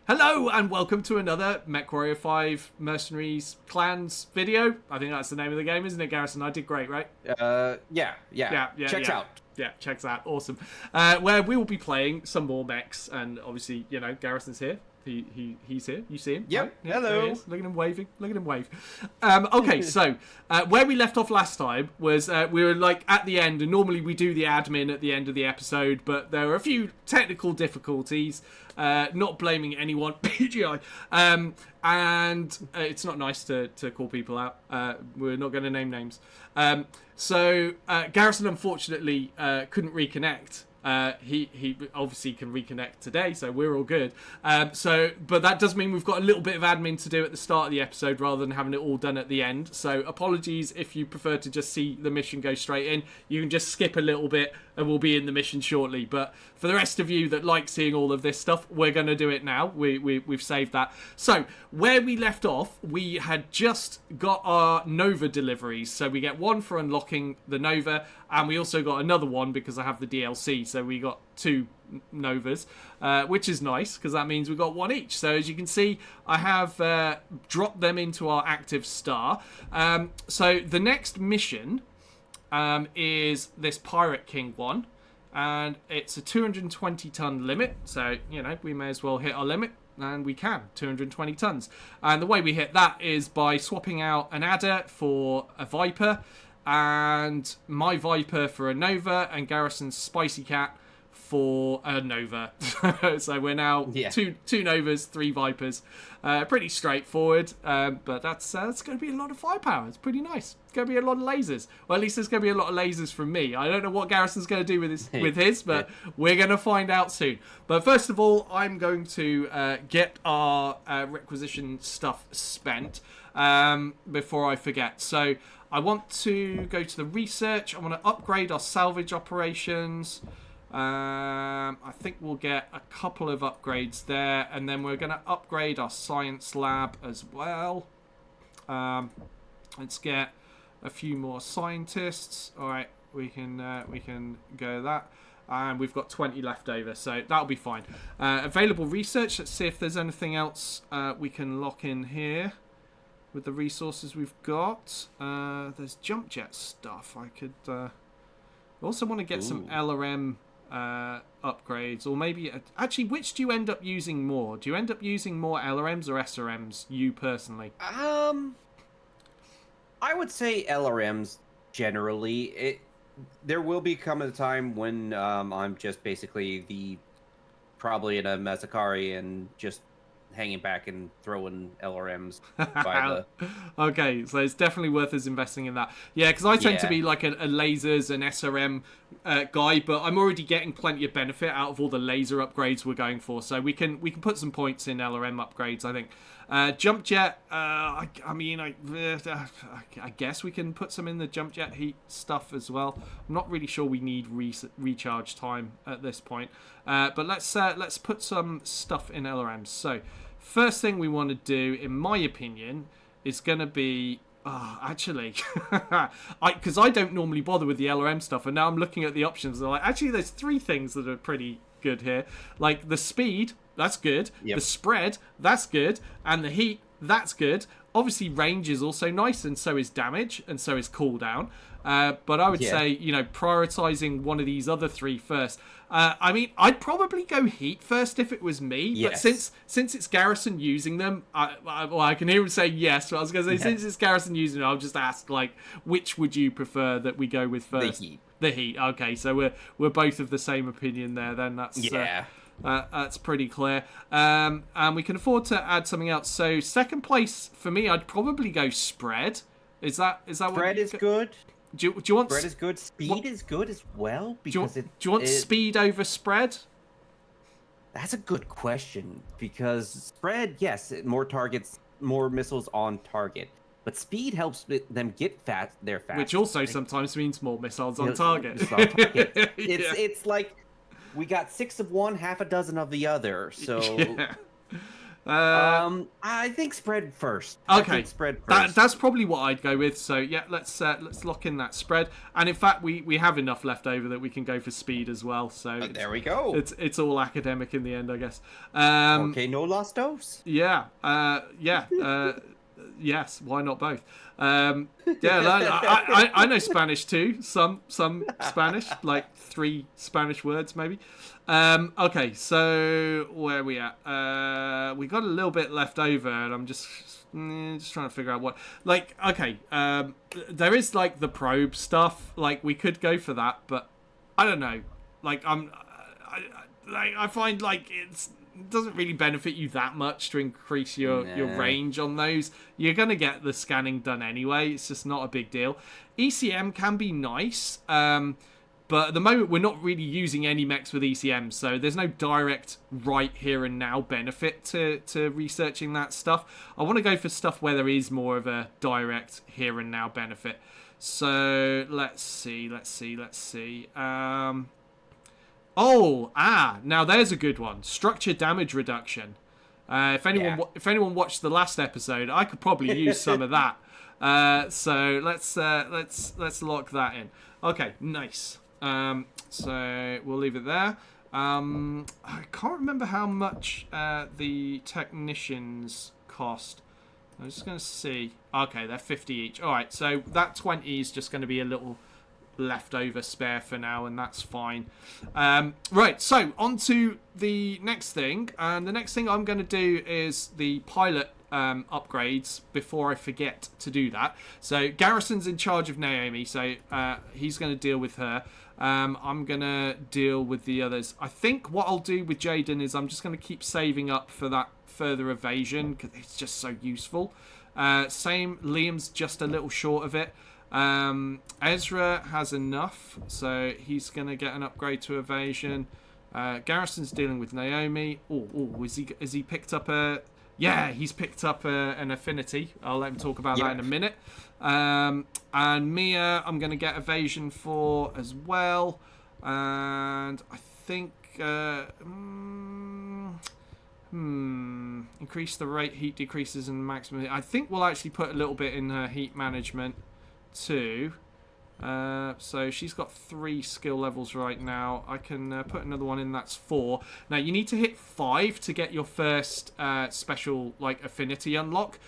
Hello and welcome to another Mechwarrior 5 Mercenaries Clans video. I think that's the name of the game, isn't it, Garrison? I did great, right? Yeah. Checks out. Yeah, checks out. Awesome. Where we will be playing some more mechs, and obviously, you know, Garrison's here. He's here. You see him? Yep. Right? Yeah, hello. there he is. Look at him waving. Look at him wave. Okay, so where we left off last time was we were like at the end, and normally we do the admin at the end of the episode, but there were a few technical difficulties. Not blaming anyone, PGI. And it's not nice to call people out. We're not going to name names. So Garrison unfortunately couldn't reconnect. He obviously can reconnect today, so we're all good. But that does mean we've got a little bit of admin to do at the start of the episode rather than having it all done at the end. So apologies if you prefer to just see the mission go straight in. You can just skip a little bit and we'll be in the mission shortly. But for the rest of you that like seeing all of this stuff, we're going to do it now. We've saved that. So where we left off, we had just got our Nova deliveries. So we get one for unlocking the Nova, and we also got another one because I have the DLC. So we got two Novas, which is nice because that means we got one each. So as you can see, I have dropped them into our active star. So the next mission is this Pirate King one, and it's a 220 ton limit. So, you know, we may as well hit our limit. And we can, 220 tons. And the way we hit that is by swapping out an adder for a Viper, and my Viper for a Nova, and Garrison's Spicy Cat for a Nova. So we're now two Novas, 3 Vipers. Pretty straightforward, but that's going to be a lot of firepower. It's pretty nice. It's going to be a lot of lasers. Well, at least there's going to be a lot of lasers from me. I don't know what Garrison's going to do with his, but we're going to find out soon. But first of all, I'm going to get our requisition stuff spent before I forget. So I want to go to the research. I want to upgrade our salvage operations. I think we'll get a couple of upgrades there, and then we're going to upgrade our science lab as well. Let's get a few more scientists. All right, we can go that, and we've got 20 left over, so that'll be fine. Available research. Let's see if there's anything else we can lock in here with the resources we've got. There's jump jet stuff. I could also want to get some LRM upgrades, or maybe actually, which do you end up using more? Do you end up using more LRMs or SRMs, you personally? I would say LRMs generally. There will become a time when I'm just basically probably in a Mechwarrior and just hanging back and throwing LRMs by the... Okay, so it's definitely worth us investing in that. Yeah, because I tend to be like a lasers and SRM guy, but I'm already getting plenty of benefit out of all the laser upgrades we're going for, so we can put some points in LRM upgrades, I think. Jump jet, I guess we can put some in the jump jet heat stuff as well. I'm not really sure we need recharge time at this point, but let's put some stuff in LRMs. So first thing we want to do, in my opinion, is going to be actually, because I don't normally bother with the LRM stuff, and now I'm looking at the options. And actually, there's 3 things that are pretty good here. Like the speed, that's good. Yep. The spread, that's good. And the heat, that's good. Obviously, range is also nice, and so is damage, and so is cooldown. But I would say, you know, prioritizing one of these other 3 first. I mean, I'd probably go heat first if it was me. Yes. But since it's Garrison using them, I can hear him say yes. But I was going to say, since it's Garrison using them, I'll just ask, like, which would you prefer that we go with first? The heat. Okay, so we're both of the same opinion there. Then that's pretty clear. And we can afford to add something else. So second place for me, I'd probably go spread. Is that spread is good? Do you want spread is good? Speed is good as well, because do you want speed over spread? That's a good question, because spread, yes, more targets, more missiles on target, but speed helps them get there fast. Which also sometimes means more missiles on target. It's like we got 6 of one, half a dozen of the other. So I think spread first. Okay, I think spread first. that's probably what I'd go with. So yeah, let's lock in that spread. And in fact, we have enough left over that we can go for speed as well. So there we go. It's all academic in the end, I guess. Okay, no lost dose. Yeah. Yes. Why not both? I know Spanish too. Some Spanish, like 3 Spanish words maybe. Okay, so where are we at? We got a little bit left over, and I'm just trying to figure out what. Like, okay, there is like the probe stuff. Like, we could go for that, but I don't know. Like, I find like it doesn't really benefit you that much to increase your range on those. You're gonna get the scanning done anyway. It's just not a big deal. ECM can be nice. But at the moment, we're not really using any mechs with ECM, so there's no direct right here and now benefit to researching that stuff. I want to go for stuff where there is more of a direct here and now benefit. So let's see. Now there's a good one. Structure damage reduction. If anyone watched the last episode, I could probably use some of that. So let's lock that in. Okay, nice. So we'll leave it there. I can't remember how much the technicians cost. I'm just going to see. Okay, they're 50 each. All right, so that 20 is just going to be a little leftover spare for now, and that's fine. Right, so on to the next thing. And the next thing I'm going to do is the pilot upgrades before I forget to do that. So Garrison's in charge of Naomi, so he's going to deal with her. I'm going to deal with the others. I think what I'll do with Jaden is I'm just going to keep saving up for that further evasion because it's just so useful. Same, Liam's just a little short of it. Ezra has enough, so he's going to get an upgrade to evasion. Garrison's dealing with Naomi. Has he picked up a... Yeah, he's picked up an affinity. I'll let him talk about that in a minute. And Mia, I'm going to get evasion for as well. And I think... increase the rate heat decreases and maximum... I think we'll actually put a little bit in her heat management too. So she's got 3 skill levels right now. I can put another one in, that's 4. Now you need to hit 5 to get your first special like affinity unlock,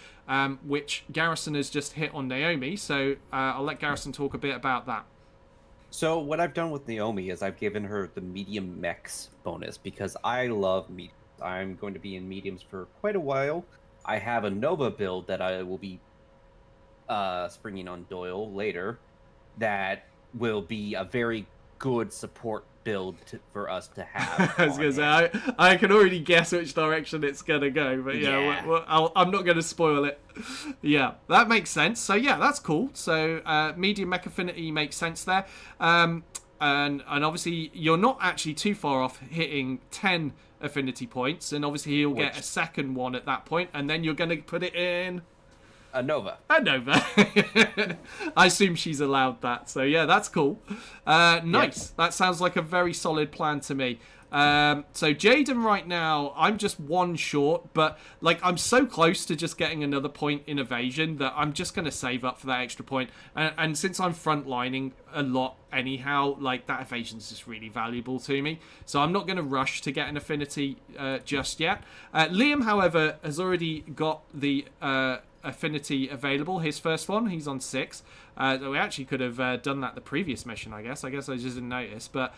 which Garrison has just hit on Naomi, so I'll let Garrison talk a bit about that. So what I've done with Naomi is I've given her the medium mechs bonus because I love mediums. I'm going to be in mediums for quite a while. I have a Nova build that I will be springing on Doyle later. That will be a very good support build for us to have. I was going to say, I can already guess which direction it's going to go, but I'm not going to spoil it. Yeah, that makes sense. So yeah, that's cool. So medium mech affinity makes sense there. And obviously you're not actually too far off hitting 10 affinity points, and obviously he'll get a second one at that point, and then you're going to put it in... A Nova. I assume she's allowed that. So, yeah, that's cool. Nice. That sounds like a very solid plan to me. So, Jaden right now, I'm just 1 short. But, like, I'm so close to just getting another point in evasion that I'm just going to save up for that extra point. And since I'm frontlining a lot anyhow, like, that evasion's just really valuable to me. So, I'm not going to rush to get an affinity just yet. Liam, however, has already got the... affinity available, his first one. He's on 6. We actually could have done that the previous mission, I guess I just didn't notice. But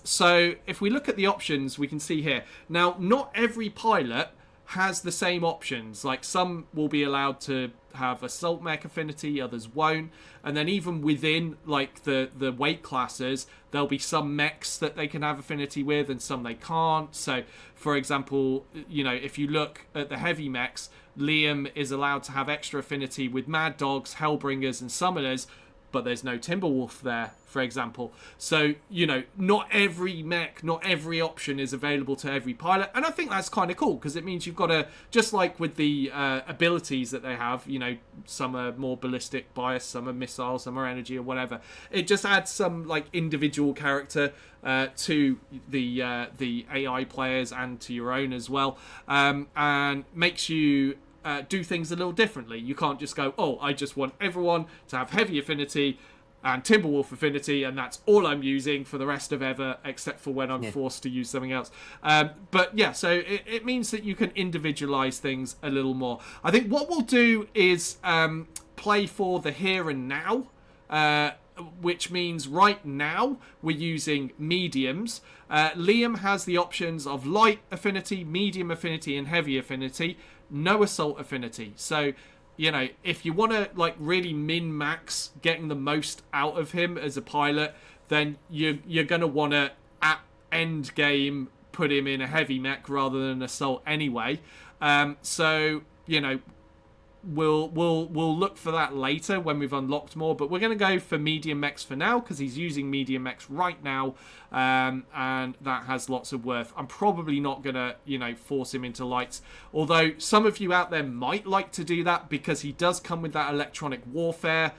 so if we look at the options, we can see here now, not every pilot has the same options. Like, some will be allowed to have assault mech affinity, others won't. And then even within like the weight classes, there'll be some mechs that they can have affinity with and some they can't. So for example, you know, if you look at the heavy mechs, Liam is allowed to have extra affinity with Mad Dogs, Hellbringers and Summoners, but there's no Timberwolf there, for example. So, you know, not every mech, not every option is available to every pilot. And I think that's kind of cool, because it means you've got to, just like with the abilities that they have, you know, some are more ballistic bias, some are missile, some are energy or whatever. It just adds some, like, individual character to the AI players and to your own as well, and makes you do things a little differently. You can't just go, oh, I just want everyone to have heavy affinity and Timberwolf affinity, and that's all I'm using for the rest of ever, except for when I'm forced to use something else. But yeah, so it means that you can individualize things a little more. I think what we'll do is play for the here and now, which means right now we're using mediums. Liam has the options of light affinity, medium affinity, and heavy affinity. No assault affinity. So, you know, if you want to, like, really min-max getting the most out of him as a pilot, then you're going to want to, at end game, put him in a heavy mech rather than an assault anyway. So, you know, we'll look for that later when we've unlocked more, but we're going to go for medium mechs for now, because he's using medium mechs right now, and that has lots of worth. I'm probably not going to, you know, force him into lights, although some of you out there might like to do that, because he does come with that electronic warfare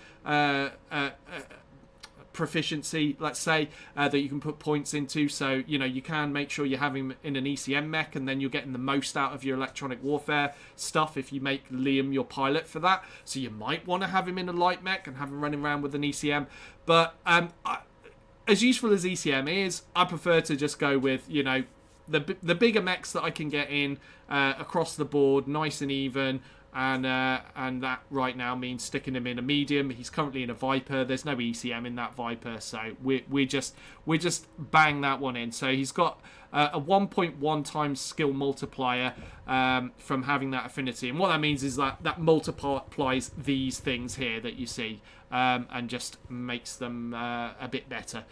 proficiency, let's say, that you can put points into. So, you know, you can make sure you have him in an ECM mech, and then you're getting the most out of your electronic warfare stuff if you make Liam your pilot for that. So you might want to have him in a light mech and have him running around with an ECM. But as useful as ECM is, I prefer to just go with, you know, the bigger mechs that I can get in across the board, nice and even. And that right now means sticking him in a medium. He's currently in a Viper. There's no ECM in that Viper, so we just bang that one in. So he's got a 1.1 times skill multiplier from having that affinity, and what that means is that multiplies these things here that you see, and just makes them a bit better,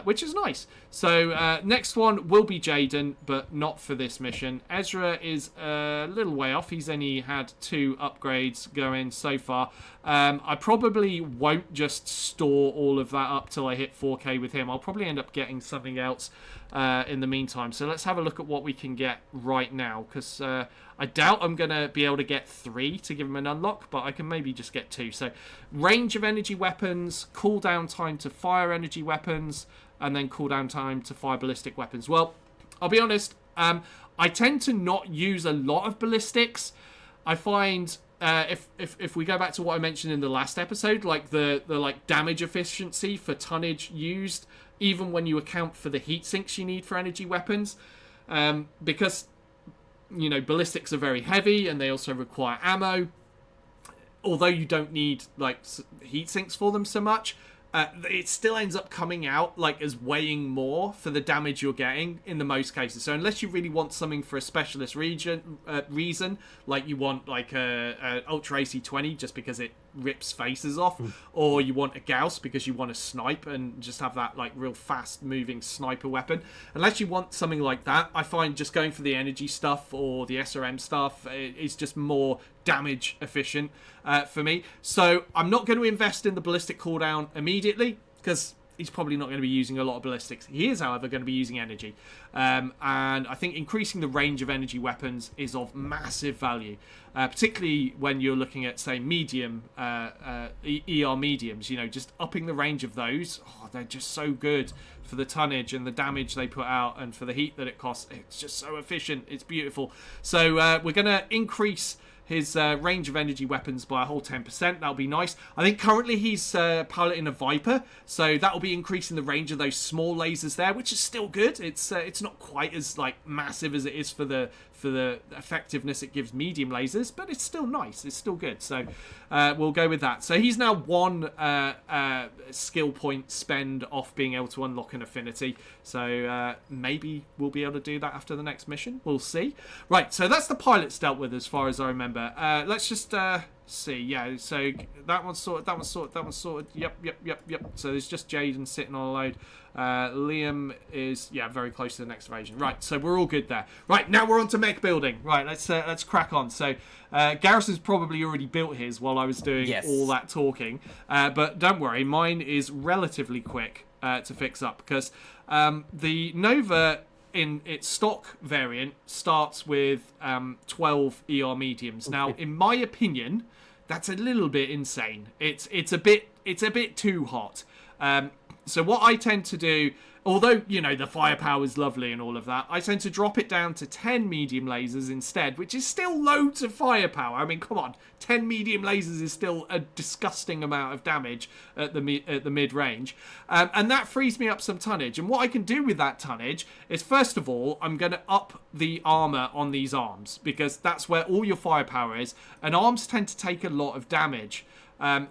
which is nice. So next one will be Jaden, but not for this mission. Ezra is a little way off. He's only had 2 upgrades going so far. I probably won't just store all of that up till I hit 4K with him. I'll probably end up getting something else in the meantime. So let's have a look at what we can get right now, because I doubt I'm going to be able to get 3 to give him an unlock, but I can maybe just get 2. So range of energy weapons, cooldown time to fire energy weapons, and then cooldown time to fire ballistic weapons. Well, I'll be honest, I tend to not use a lot of ballistics. I find if we go back to what I mentioned in the last episode, like the like damage efficiency for tonnage used, even when you account for the heat sinks you need for energy weapons, because, you know, ballistics are very heavy and they also require ammo. Although you don't need, like, heat sinks for them so much, it still ends up coming out like as weighing more for the damage you're getting in the most cases. So unless you really want something for a specialist reason, like you want like a Ultra AC-20 just because it rips faces off, or you want a Gauss because you want to snipe and just have that like real fast moving sniper weapon, unless you want something like that, I find just going for the energy stuff or the SRM stuff is just more damage efficient for me. So I'm not going to invest in the ballistic cooldown immediately, because he's probably not going to be using a lot of ballistics. He is, however, going to be using energy. And I think increasing the range of energy weapons is of massive value, particularly when you're looking at, say, medium, ER mediums. You know, just upping the range of those. Oh, they're just so good for the tonnage and the damage they put out, and for the heat that it costs. It's just so efficient. It's beautiful. So we're going to increase his range of energy weapons by a whole 10%. That'll be nice. I think currently he's piloting a Viper, so that'll be increasing the range of those small lasers there, which is still good. It's not quite as like massive as it is for the effectiveness it gives medium lasers, but it's still nice. It's still good. So we'll go with that. So he's now 1 skill point spend off being able to unlock an affinity. So maybe we'll be able to do that after the next mission. We'll see. Right, so that's the pilots dealt with as far as I remember. Let's just see. Yeah, so that one's sorted, that one's sorted, that one's sorted. Yep. So there's just Jaden sitting on a load. Liam is, very close to the next invasion. Right, so we're all good there. Right, now we're on to mech building. Right, let's crack on. So Garrison's probably already built his while I was doing all that talking. But don't worry, mine is relatively quick to fix up because the Nova in its stock variant starts with 12 ER mediums. Now, in my opinion, that's a little bit insane. It's a bit too hot. So what I tend to do, although, the firepower is lovely and all of that, I tend to drop it down to 10 medium lasers instead, which is still loads of firepower. I mean, come on, 10 medium lasers is still a disgusting amount of damage at the mid-range. And that frees me up some tonnage. And what I can do with that tonnage is, first of all, I'm going to up the armor on these arms, because that's where all your firepower is. And arms tend to take a lot of damage.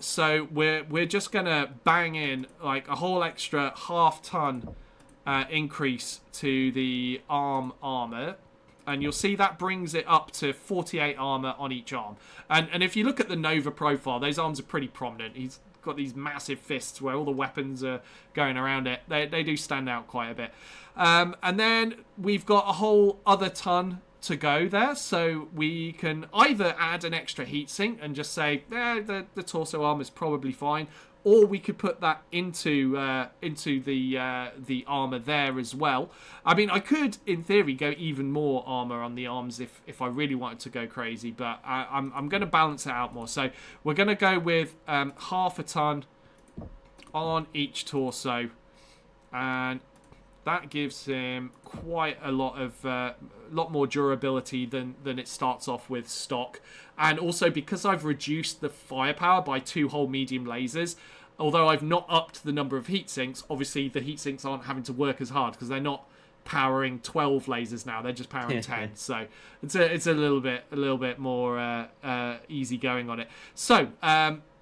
So we're just gonna bang in like a whole extra half-ton increase to the armor, and you'll see that brings it up to 48 armor on each arm. And if you look at the Nova profile, those arms are pretty prominent. He's got these massive fists where all the weapons are going around it. They do stand out quite a bit. And then we've got a whole other ton to go there, so we can either add an extra heatsink and just say the torso arm is probably fine, or we could put that into the armor there as well. I mean, I could in theory go even more armor on the arms if I really wanted to go crazy, but I'm going to balance it out more. So we're going to go with half a ton on each torso, and that gives him quite a lot more durability than it starts off with stock. And also, because I've reduced the firepower by 2 whole medium lasers, although I've not upped the number of heat sinks, obviously the heat sinks aren't having to work as hard because they're not powering 12 lasers now, they're just powering 10. So it's a little bit more easy going on it. So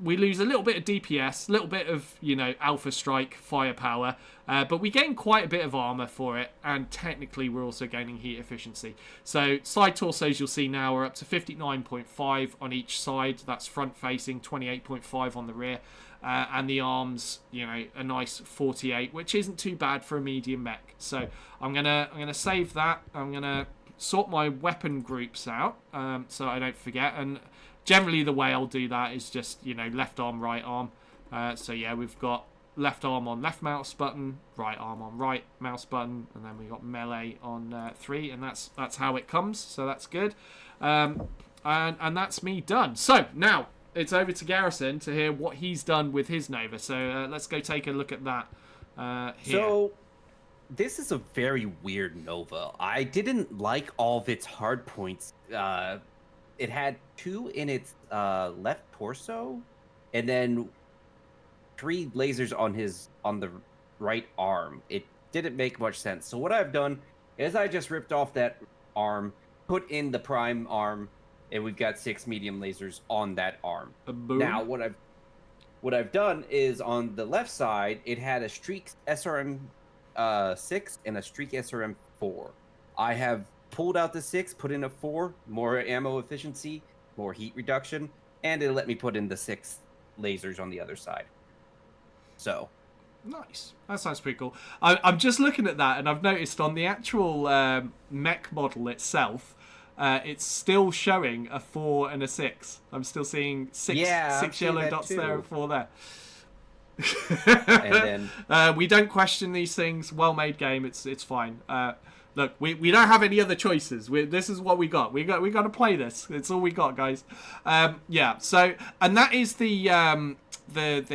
we lose a little bit of DPS, a little bit of alpha strike firepower, but we gain quite a bit of armor for it, and technically we're also gaining heat efficiency. So side torsos, you'll see now, are up to 59.5 on each side. That's front facing, 28.5 on the rear. And the arms, a nice 48, which isn't too bad for a medium mech. So I'm gonna save that. I'm gonna sort my weapon groups out, so I don't forget. And generally, the way I'll do that is just left arm, right arm. So yeah, we've got left arm on left mouse button, right arm on right mouse button, and then we got melee on 3, and that's how it comes. So that's good. And that's me done. So now it's over to Garrison to hear what he's done with his Nova. So let's go take a look at that here. So this is a very weird Nova. I didn't like all of its hard points. It had 2 in its left torso, and then 3 lasers on the right arm. It didn't make much sense. So what I've done is I just ripped off that arm, put in the prime arm, and we've got 6 medium lasers on that arm. Now, what I've done is on the left side, it had a Streak SRM 6 and a Streak SRM 4. I have pulled out the 6, put in a 4, more ammo efficiency, more heat reduction, and it let me put in the 6 lasers on the other side. So nice. That sounds pretty cool. I'm just looking at that, and I've noticed on the actual mech model itself, it's still showing a 4 and a 6. I'm still seeing six yellow dots too. There and 4 there. And then we don't question these things. Well-made game. It's fine. Look, we don't have any other choices. This is what we got. We got to play this. It's all we got, guys. So, and that is the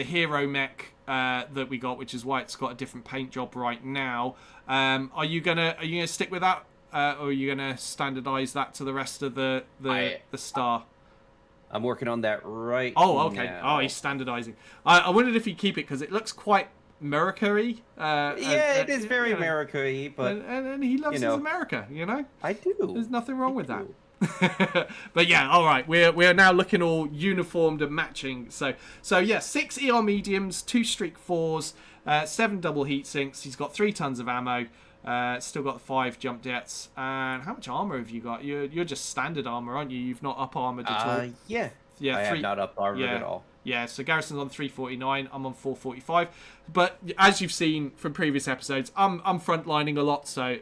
hero mech that we got, which is why it's got a different paint job right now. Are you gonna stick with that? Or are you going to standardize that to the rest of the star? I'm working on that right Oh, okay. now. Oh, he's standardizing. I wondered if he'd keep it, because it looks quite America-y. It is very America-y, but... And he loves his America, I do. There's nothing wrong with that. But yeah, all right. We're now looking all uniformed and matching. So yeah, 6 ER mediums, 2 Streak 4s, 7 double heat sinks. He's got 3 tons of ammo. Still got 5 jump jets. And how much armor have you got? You're just standard armor, aren't you? You've not up armored at all. Yeah. Yeah, I have not uploaded at all. Yeah, so Garrison's on 349, I'm on 445. But as you've seen from previous episodes, I'm frontlining a lot, so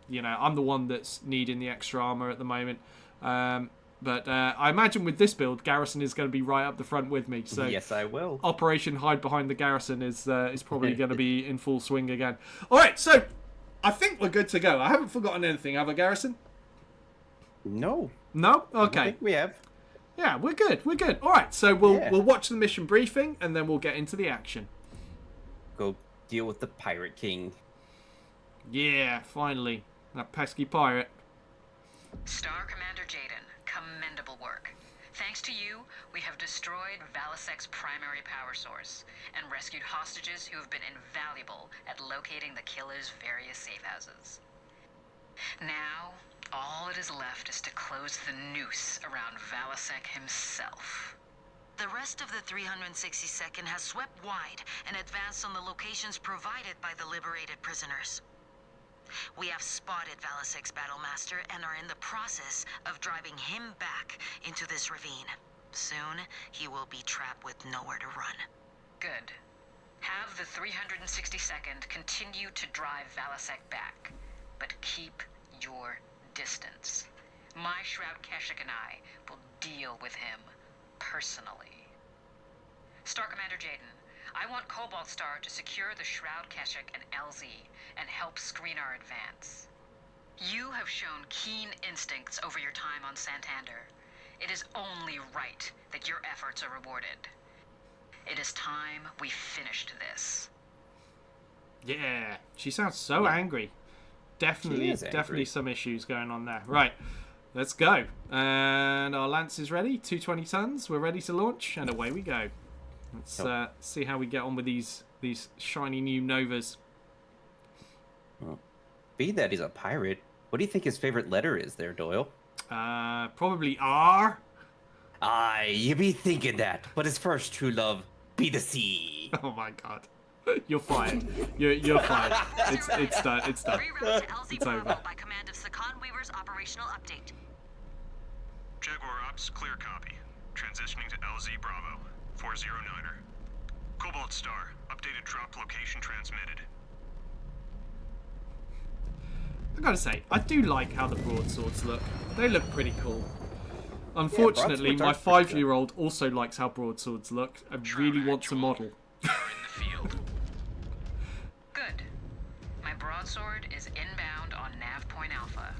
I'm the one that's needing the extra armor at the moment. But I imagine with this build, Garrison is going to be right up the front with me. So yes, I will. Operation Hide Behind the Garrison is probably going to be in full swing again. All right, so I think we're good to go. I haven't forgotten anything, have I, Garrison? No. No? Okay. I think we have. Yeah, we're good. We're good. All right, so we'll watch the mission briefing and then we'll get into the action. Go deal with the Pirate King. Yeah, finally. That pesky pirate. Star Commander Jaden, commendable work. Thanks to you, we have destroyed Valisek's primary power source and rescued hostages who have been invaluable at locating the killer's various safe houses. Now, all that is left is to close the noose around Valisek himself. The rest of the 362nd has swept wide and advanced on the locations provided by the liberated prisoners. We have spotted Valisek's Battlemaster and are in the process of driving him back into this ravine. Soon, he will be trapped with nowhere to run. Good. Have the 362nd continue to drive Valisek back, but keep your distance. My Shroud Keshik and I will deal with him personally. Star Commander Jaden, I want Cobalt Star to secure the Shroud Keshik and LZ and help screen our advance. You have shown keen instincts over your time on Santander. It is only right that your efforts are rewarded. It is time we finished this. Yeah, she sounds so angry. Definitely some issues going on there. Right, let's go. And our lance is ready. 220 tons. We're ready to launch, and away we go. Let's see how we get on with these shiny new Novas. Well, being that he's a pirate, what do you think his favorite letter is there, Doyle? Probably R. Aye, you be thinking that, but his first true love be the sea. Oh my god. You're fired. You're fired. It's done. It's done. Reroute to LZ It's Bravo over. by command of Sakan Weaver's operational update. Jaguar Ops, clear copy. Transitioning to LZ Bravo, 409er. Cobalt Star, updated drop location transmitted. I gotta say, I do like how the broadswords look. They look pretty cool. Unfortunately, my 5-year-old also likes how broadswords look and really wants a model. Are in the field. Good. My broadsword is inbound on Nav Point Alpha.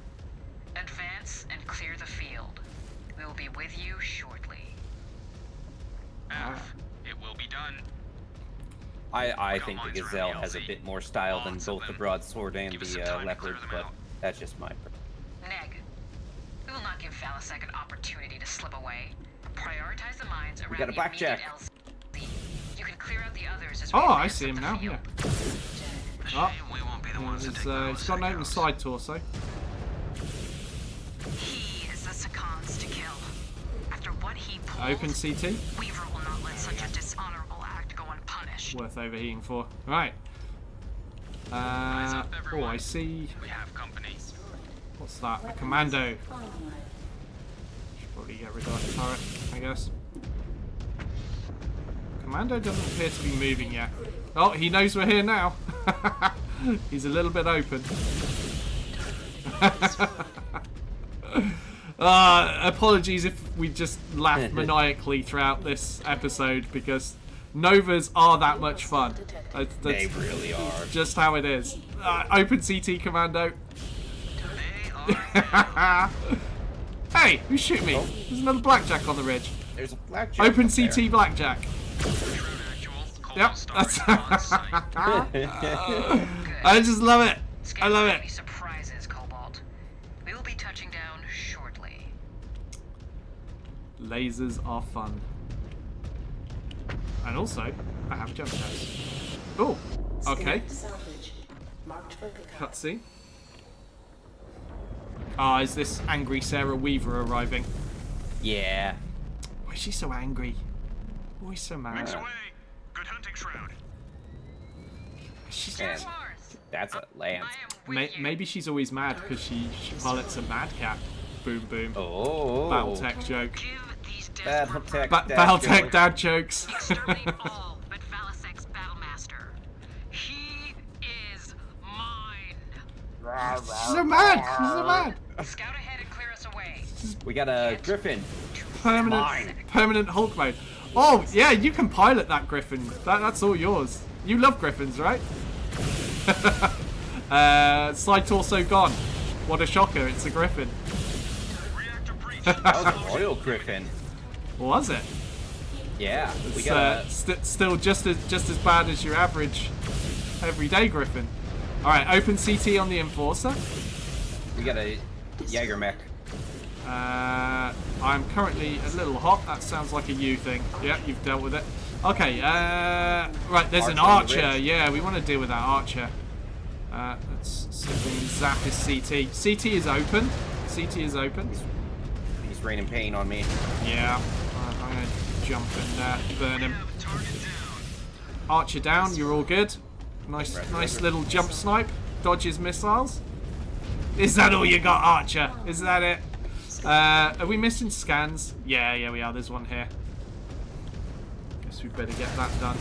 Advance and clear the field. We will be with you shortly. F, it will be done. I think the Gazelle has a bit more style than both the broadsword and the leopard, but that's just my. Neg, we will not give Valisek an opportunity to slip away. Prioritize the mines around got a the blackjack. immediate LZ. You can clear out the others as Oh, we I advance see him up the now. field. Yeah. Shame we won't be the ones to take He's got an open side torso. He is the Sakans to kill. After what he pulled, Open CT. Weaver will not let such a dishonorable act go unpunished. Worth overheating for. Right. Oh, I see. We have company. What's that? A commando. Should probably get rid of that turret, I guess. Commando doesn't appear to be moving yet. Oh, he knows we're here now. He's a little bit open. Apologies if we just laughed maniacally throughout this episode because Novas are that much fun. That's They really are. just how it is. Open CT commando. They are Hey, who's shooting me? There's another blackjack on the ridge. There's a blackjack. Open up there. CT blackjack. true actual. Yep, Cobalt Star that's. is on site. I just love it. I love Any it. surprises, Cobalt. We will be touching down shortly. Lasers are fun. And also, I have jump pads. Oh, okay. Cutscene. Is this angry Sarah Weaver arriving? Yeah. Why is she so angry? Always so mad. Wings away. Good hunting, Shroud. She's, And that's a lance. I am with you. maybe she's always mad because she pilots a madcap. Boom boom. Oh. Battletech joke. Give these desperate Battletech dad jokes. exterminate all but Valasek's Battlemaster. He is mine. He's a man. He's a man. Scout ahead and clear us away. We got a Griffin. Permanent Hulk mode. Oh yeah, you can pilot that Griffin. That's all yours. You love Griffins, right? Side torso gone. What a shocker! It's a Griffin. Reactor breach. That was a Royal Griffin. Was it? Yeah. We It's got a... still just as bad as your average everyday Griffin. All right, open CT on the Enforcer. We got a Jaeger mech. I'm currently a little hot. That sounds like a you thing. Yeah, you've dealt with it. Okay, right, there's an archer. Yeah, we want to deal with that archer. Let's see if we can zap his CT. CT is open. CT is open. He's raining pain on me. Yeah, I'm going to jump and burn him. Archer down, you're all good. Nice little jump snipe. Dodges missiles. Is that all you got, Archer? Is that it? Are we missing scans? Yeah, we are. There's one here. Guess we better get that done.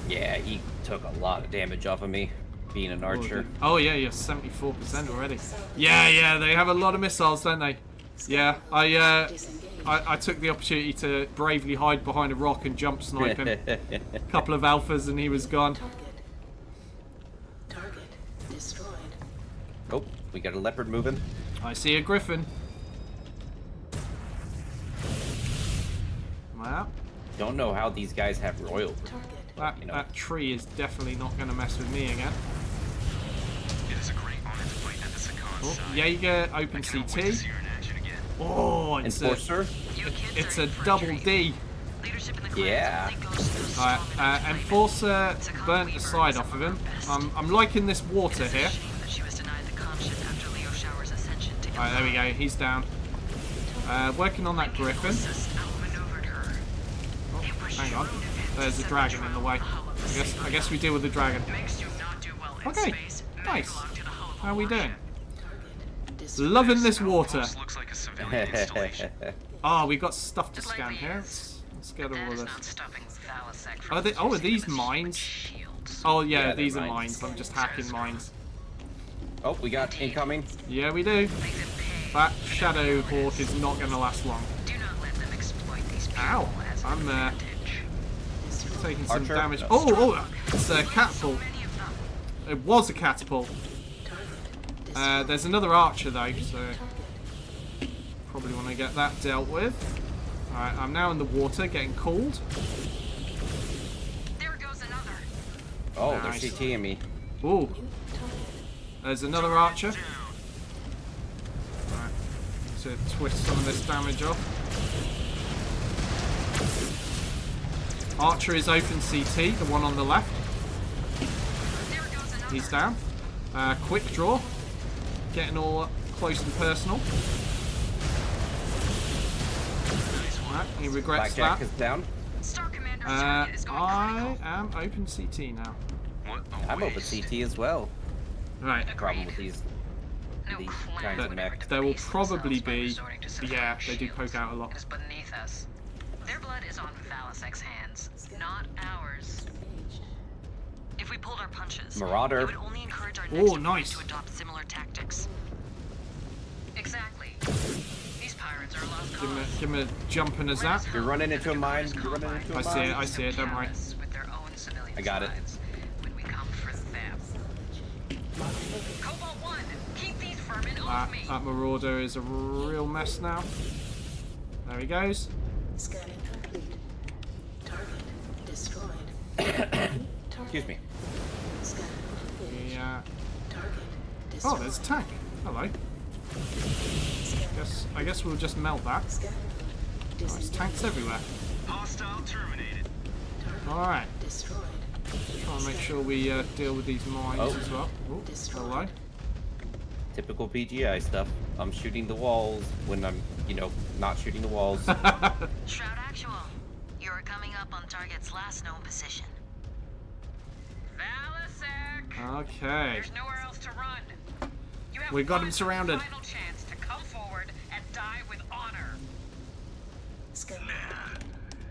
Yeah, he took a lot of damage off of me, being an archer. Oh yeah, you're 74% already. Yeah, they have a lot of missiles, don't they? Yeah, I took the opportunity to bravely hide behind a rock and jump snipe him. A couple of alphas and he was gone. Target destroyed. Oh, we got a leopard moving. I see a griffin. Am I out? Don't know how these guys have royal. Target. That tree is definitely not going to mess with me again. It is a great honor to fight at the Sakan Oh, side. Jaeger, open I cannot wait to CT. see you in action again. Oh, Enforcer? it's a double D. Leadership in the clan Yeah. only goes through strong Alright, men. Enforcer burnt the side off of him. I'm liking this water It's a here. shame that she was denied the conscience after Leo Shower's ascension to Alright, there we go. He's down. Working on that griffin. outmaneuvered her. Oh, It was hang on. shrewd defense There's a set dragon the in the way. hull of the I guess we deal with the dragon. Makes you not do well in Okay, space. nice. Belong to the hull of a How we doing? Target destroyed. Loving this water. Almost looks like a civilian installation. Oh, we got stuff to It scan likely here. is. Let's get That all is of not this. stopping Valasek Are they? Oh, are using these them as mines? shields. Oh yeah, Yeah, they're these are mines. mines. I'm just hacking mines. Oh, we got incoming. Yeah, we do. Make them pay. That Shadow Hawk is not going to last long. Do not let them exploit these people Ow, as an I'm, advantage. Taking some Archer? damage. Oh, it's a catapult. Many of them. It was a catapult. Target destroyed. There's another archer though, so probably want to get that dealt with. Alright, I'm now in the water, getting cooled. There goes another. Oh, Nice. they're CTing me. Ooh, there's another archer. Alright, to twist some of this damage off. Archer is open CT, the one on the left. There goes another. He's down. Quick draw. Getting all up close and personal. Alright, he regrets Blackjack that. is down. Star Commander's target is going I critical. am open CT now. What a I'm open waste. CT as well. Right. Problem with these. No these clan kinds of would ever mech. There will debase probably themselves by be. resorting to such Yeah, harsh they do shields. poke out a lot. It is beneath us. Their blood is on Valasek's hands, not ours. If we pulled our punches, Marauder. it would only encourage our Oh, next opponent nice. to adopt similar tactics. Exactly. These pirates are a lost cause. Give him a jump and a zap. You're running into a mine. You're running into a I see it, mine. I see it, don't worry. With their own civilian I got it. lives when we come for them. Cobalt 1, keep these vermin off me. That Marauder is a real mess now. There he goes. Scanning complete. Target destroyed. Excuse me. Scan complete. Yeah. Target Oh, destroyed. there's a tank. Hello. I guess we'll just melt that. Scan Oh, there's disengaged. tanks everywhere. Hostile terminated. Target Alright. destroyed. Try and make sure we deal with these mines Oh. as well. Oh, hello. Typical PGI stuff. I'm shooting the walls when I'm, not shooting the walls. Shroud Actual, you are coming up on target's last known position. Valasek! Okay. There's nowhere else to run. You have We got him one surrounded. Final chance to come forward and die with honor. Scanning.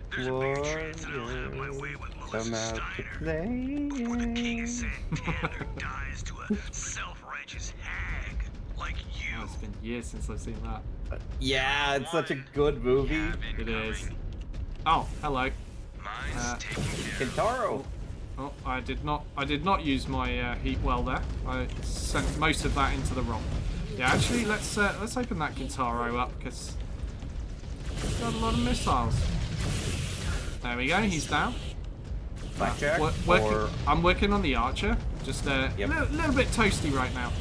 There's a bigger chance that I'll have my way with Melissa Come out to Steiner play. before the King of Santander dies to a self-righteous hag like you. Oh, it's been years since I've seen that. Yeah, it's such a good movie. It is. Oh, hello. Mine's taken care of. Kintaro. Oh, I did not use my heat well there. I sent most of that into the rock. Yeah, actually, let's open that Kintaro up because he's got a lot of missiles. There we go. He's down. Blackjack. Working, I'm working on the archer. Just a Yep. little bit toasty right now.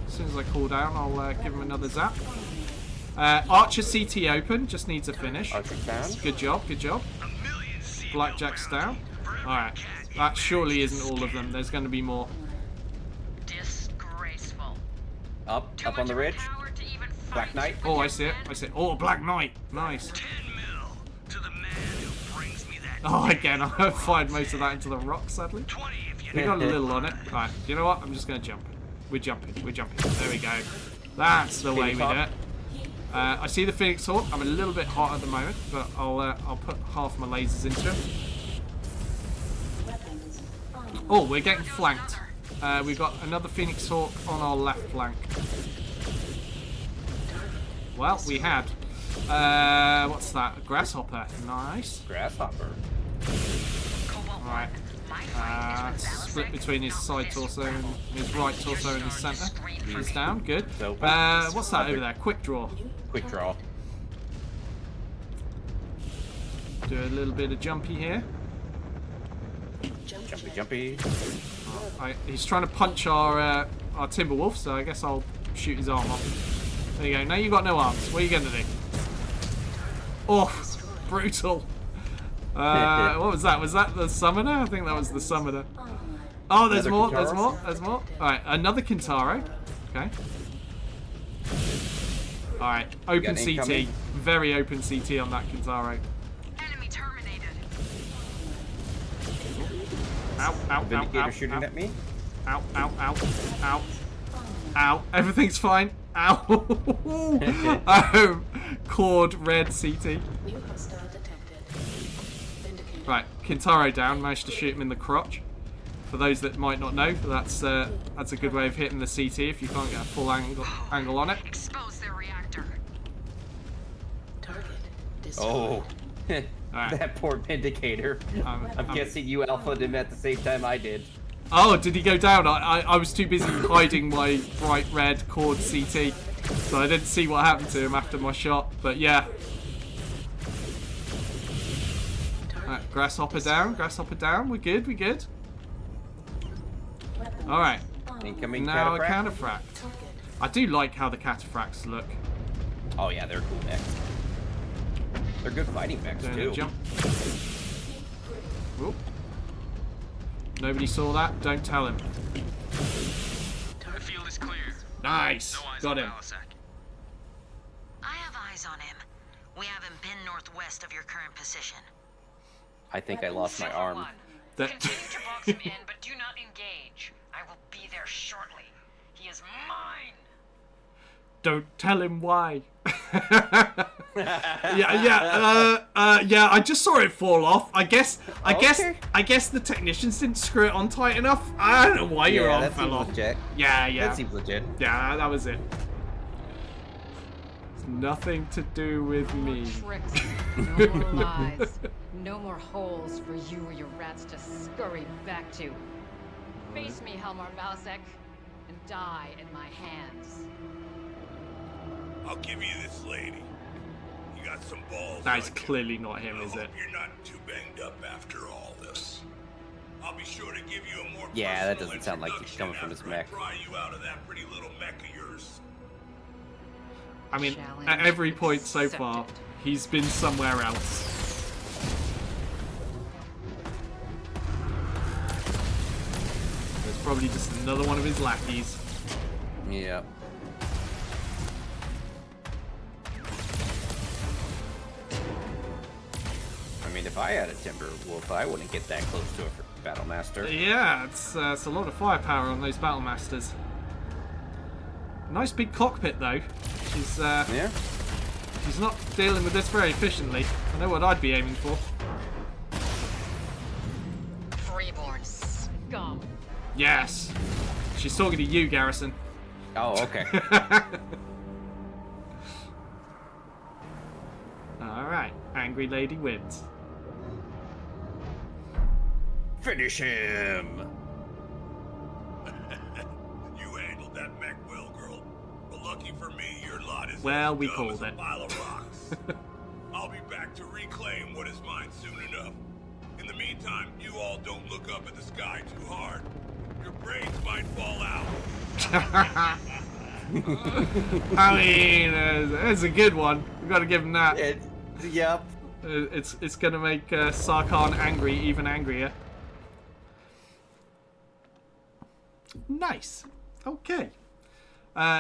As soon as I cool down, I'll give him another zap. Archer CT open. Just needs a finish. Archer down. Good job. Good job. Blackjack's down. Alright. That surely isn't all of them. There's going to be more. Disgraceful. Up Too on much the of a ridge. coward to even Black fight Knight. with Oh, your I see it. men. I see it. Oh, Black Knight. Nice. 10 mil to the man who brings me that. Oh, again, I fired most of that into the rock, sadly. 20 if you We got a little on it. Right, you know what? I'm just going to jump. We're jumping. There we go. That's the way we do it. I see the Phoenix Hawk. I'm a little bit hot at the moment, but I'll put half my lasers into him. Weapons online. Oh, we're getting flanked. We've got another Phoenix Hawk on our left flank. Well, we had. What's that? A grasshopper. Nice. Grasshopper. Cobalt Right. One, my fight is with Split Balasek, between his not side this torso and rebel. his right torso in the centre. He's down. Good. So- What's that over there? Quick draw. Quick draw. Do a little bit of jumpy here. Jump Jumpy, jet. jumpy. He's trying to punch our Timberwolf, so I guess I'll shoot his arm off. There you go. Now you've got no arms. What are you going to do? Oh, brutal. What was that? Was that the summoner? I think that was the summoner. Online. Oh, there's Another more. There's Kintaro? more. There's more. All right, another Kintaro. Okay. All right, open got CT. incoming? Very open CT on that Kintaro. Enemy terminated. Ow! Ow! Ow! Vindicator Ow! shooting Ow! at me. Ow! Ow! Ow! Ow! Ow! Everything's fine. Ow! Cord red CT. New hostile detected. Vindicated. Right, Kintaro down. Managed to shoot him in the crotch. For those that might not know, that's a good way of hitting the CT if you can't get a full angle on it. Expose their reactor. Target destroyed. Oh. Alright. That poor Vindicator. I'm guessing you alphaed him at the same time I did. Oh, did he go down? I was too busy hiding my bright red cord CT, so I didn't see what happened to him after my shot. But yeah. Alright, Grasshopper down. Grasshopper down. We're good. We're good. Weapons Alright. online. Incoming Now a cataphract. cataphract. Target. I do like how the cataphracts look. Oh yeah, they're cool mechs. They're good fighting mechs Doing too. a jump. Oop. Nobody saw that. Don't tell him. The field is clear. Nice. No eyes Got on him. Balasek. I have eyes on him. We have him pinned northwest of your current position. I think I lost my Silver arm. One, That- continue to box him in, but do not engage. I will be there shortly. He is mine. Don't tell him why. Yeah. I just saw it fall off. I guess the technicians didn't screw it on tight enough. I don't know why your arm that fell seems off. legit. Yeah. That seems legit. Yeah, that was it. It's nothing to do with me. Tricks. No more lies. No more holes for you or your rats to scurry back to. Face me, Helmar Balasek, and die in my hands. I'll give you this, lady. You got some balls. That is on you. clearly not him, I is hope it? you're not too banged up after all this. I'll be sure to give you a more Yeah, that personal doesn't sound like he's coming from his introduction mech. after I pry you out of that pretty little mech of yours. I mean, Challenge at every point so accepted. far, he's been somewhere else. There's probably just another one of his lackeys. Yeah. I mean, if I had a Timberwolf, I wouldn't get that close to a Battle Master. Yeah, it's a lot of firepower on those Battle Masters. Nice big cockpit though. She's Yeah. He's not dealing with this very efficiently. I know what I'd be aiming for. Freeborn scum. Yes. She's talking to you, Garrison. Oh, okay. Alright. Angry lady wins. Finish him. You handled that mech well, girl. But lucky for me, your lot is Well, we dumb called as a it. pile of rocks. I'll be back to reclaim what is mine soon enough. In the meantime, you all don't look up at the sky too hard. Your brains might fall out. I mean, it's a good one. We've got to give him that. Yep. It's going to make Sarkhan angry, even angrier. Nice. Okay.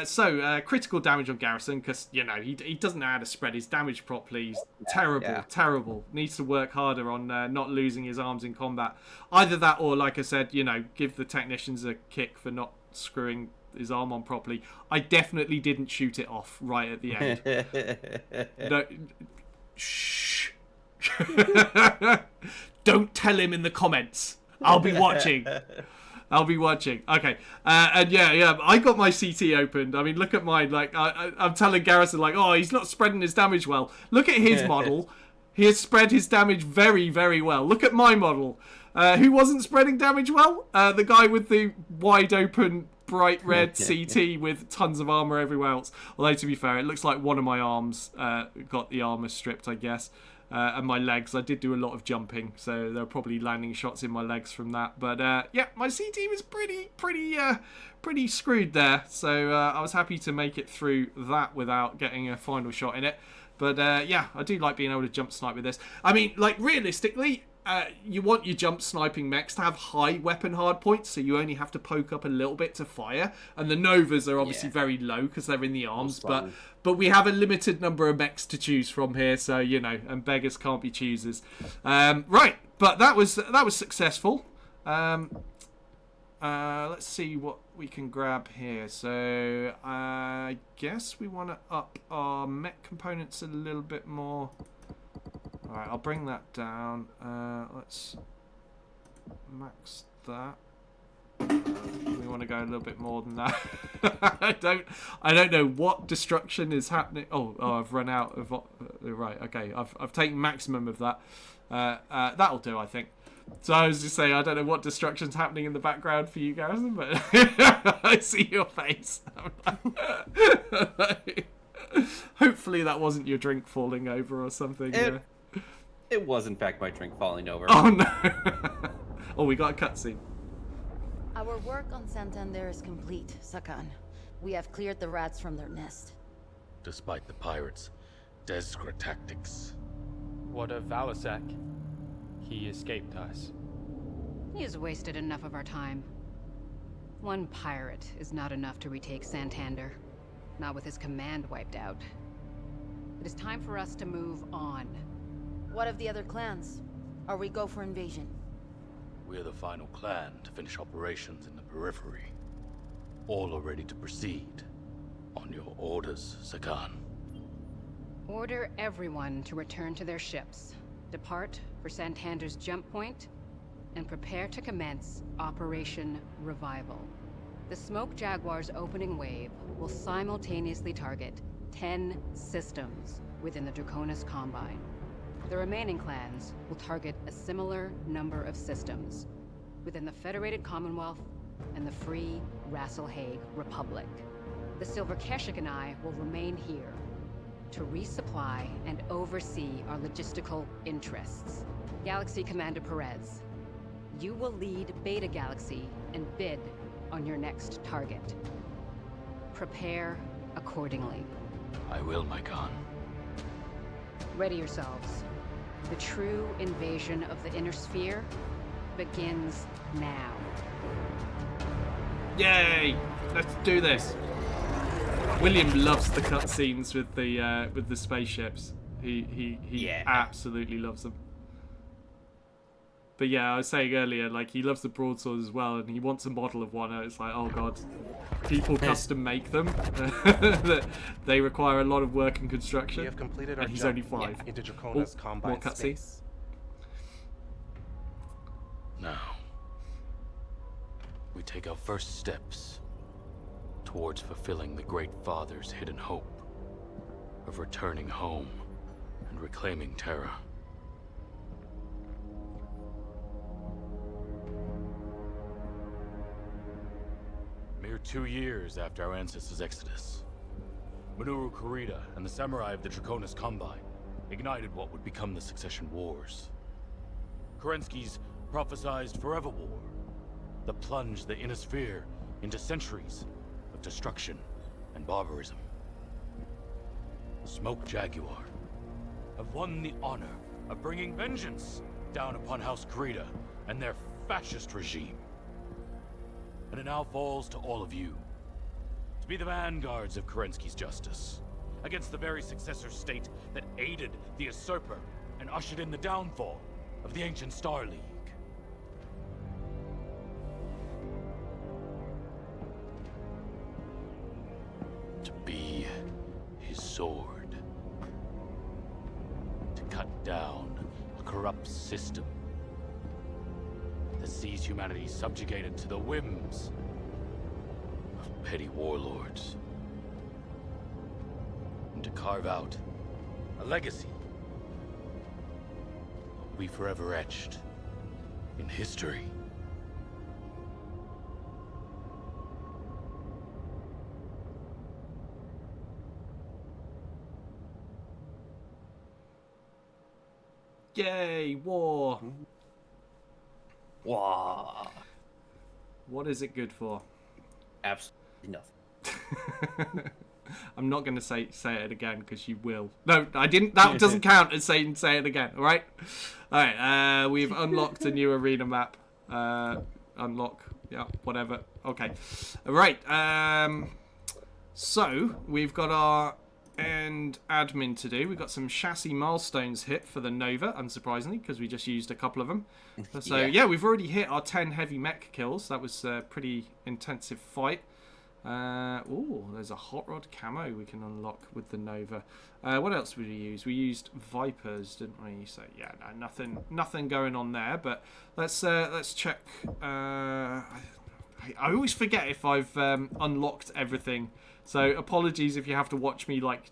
So, critical damage on Garrison, because, you know, he doesn't know how to spread his damage properly. He's terrible, terrible. Needs to work harder on not losing his arms in combat. Either that or, like I said, you know, give the technicians a kick for not screwing his arm on properly. I definitely didn't shoot it off right at the end. No, shh. Don't tell him in the comments. I'll be watching. I'll be watching. Okay. And yeah, I got my CT opened. I mean, look at mine. Like, I'm telling Garrison, like, oh, he's not spreading his damage well. Look at his model. He has spread his damage very, very well. Look at my model. Who wasn't spreading damage well? The guy with the wide open, bright red CT with tons of armor everywhere else. Although, to be fair, it looks like one of my arms got the armor stripped, I guess. And my legs, I did do a lot of jumping, so there were probably landing shots in my legs from that. But yeah, my CT was pretty screwed there. So I was happy to make it through that without getting a final shot in it. But yeah, I do like being able to jump snipe with this. I mean, like, realistically, you want your jump sniping mechs to have high weapon hard points, so you only have to poke up a little bit to fire. And the Novas are obviously very low because they're in the arms, but we have a limited number of mechs to choose from here, so, you know, and beggars can't be choosers. Right, but that was successful. Let's see what we can grab here. So I guess we want to up our mech components a little bit more. Alright, I'll bring that down. Let's max that. We want to go a little bit more than that. I don't know what destruction is happening. Oh, I've run out of. Right, okay. I've taken maximum of that. That'll do, I think. So I was just saying, I don't know what destruction's happening in the background for you, Garrison, but I see your face. Hopefully that wasn't your drink falling over or something. It was, in fact, my drink falling over. Oh, no. Oh, we got a cutscene. Our work on Santander is complete, Sakan. We have cleared the rats from their nest. Despite the pirates' desperate tactics. What of Valasek? He escaped us. He has wasted enough of our time. One pirate is not enough to retake Santander. Not with his command wiped out. It is time for us to move on. What of the other clans? Are we go for invasion? We're the final clan to finish operations in the periphery. All are ready to proceed. On your orders, Sakan. Order everyone to return to their ships. Depart for Santander's jump point, and prepare to commence Operation Revival. The Smoke Jaguar's opening wave will simultaneously target 10 systems within the Draconis Combine. The remaining clans will target a similar number of systems within the Federated Commonwealth and the Free Rasselhague Republic. The Silver Keshik and I will remain here to resupply and oversee our logistical interests. Galaxy Commander Perez, you will lead Beta Galaxy and bid on your next target. Prepare accordingly. I will, my Khan. Ready yourselves. The true invasion of the Inner Sphere begins now. Yay! Let's do this. William loves the cutscenes with the spaceships. He absolutely loves them. But yeah, I was saying earlier, like, he loves the broadswords as well, and he wants a model of one. And it's like, oh god, people custom make them. They require a lot of work and construction. We have completed our and he's jump only 5. into Dracona's combine more cutscene. space. Now, we take our first steps towards fulfilling the Great Father's hidden hope of returning home and reclaiming Terra. Mere 2 years after our ancestors' exodus, Minoru Kurita and the samurai of the Dracona's Combine ignited what would become the Succession Wars. Kerensky's prophesized forever war that plunged the inner sphere into centuries of destruction and barbarism. Smoke Jaguar have won the honor of bringing vengeance down upon House Kurita and their fascist regime. And it now falls to all of you to be the vanguards of Kerensky's justice against the very successor state that aided the usurper and ushered in the downfall of the ancient Star League. To be his sword. To cut down a corrupt system that sees humanity subjugated to the whims of petty warlords. And to carve out a legacy that will be forever etched in history. Yay, war! Wow. What is it good for? Absolutely nothing. I'm not going to say it again because you will. No, I didn't. That doesn't count as saying say it again. All right. All right. We've unlocked a new arena map. Unlock. Yeah. Whatever. Okay. All right. So we've got our end admin to do. We've got some chassis milestones hit for the Nova, unsurprisingly, because we just used a couple of them. So yeah, we've already hit our 10 heavy mech kills. That was a pretty intensive fight. Oh, there's a hot rod camo we can unlock with the Nova. What else did we use? We used Vipers, didn't we? So yeah, no, nothing going on there. But let's check. I always forget if I've unlocked everything. So apologies if you have to watch me like,